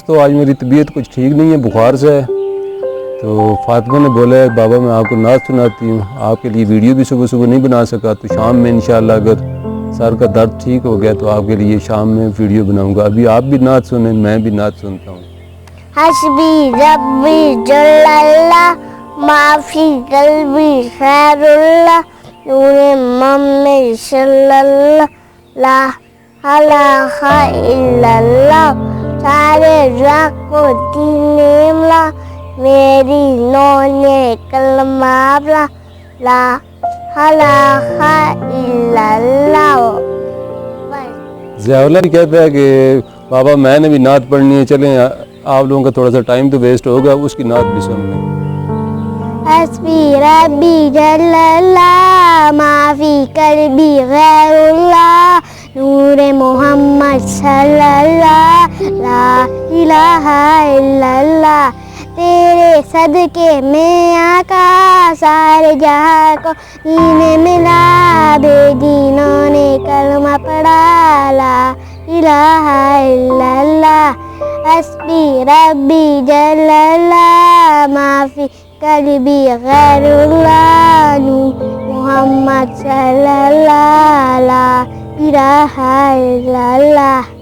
دوستو آج میری طبیعت کچھ ٹھیک نہیں ہے، بخار سے ہے، تو فاطمہ نے بولا ہے بابا میں آپ کو نعت سناتی ہوں. آپ کے لیے ویڈیو بھی صبح صبح نہیں بنا سکا، تو شام میں انشاءاللہ اگر سر کا درد ٹھیک ہو گیا تو آپ کے لیے شام میں ویڈیو بناؤں گا. ابھی آپ بھی نعت سنیں، میں بھی نعت سنتا ہوں. حسبی ربی جل اللہ ما فی قلبی خیر اللہ نور محمد صلی اللہ لا الہ الا اللہ سارے راہ کو دین املا میری نون کلمہ ابلا لا الہ الا اللہ. ضیاء اللہ بھی کہتا ہے کہ بابا میں نے بھی نعت پڑھنی ہے، چلیں آپ لوگوں کا تھوڑا سا ٹائم تو ویسٹ ہوگا، اس کی نعت بھی سن لیں. حسبی ربی جل اللہ ما فی قلبی غیر اللہ نور محمد صلی اللہ لا الہ الا اللہ. تیرے صدقے میں آقا سارے جہاں کو دین ملا، بے دینوں نے کلمہ پڑھا لا الہ الا اللہ. حسبی ربی جل اللہ ما فی قلبی غیر اللہ نور محمد صلی اللہ لا الہ الا اللہ.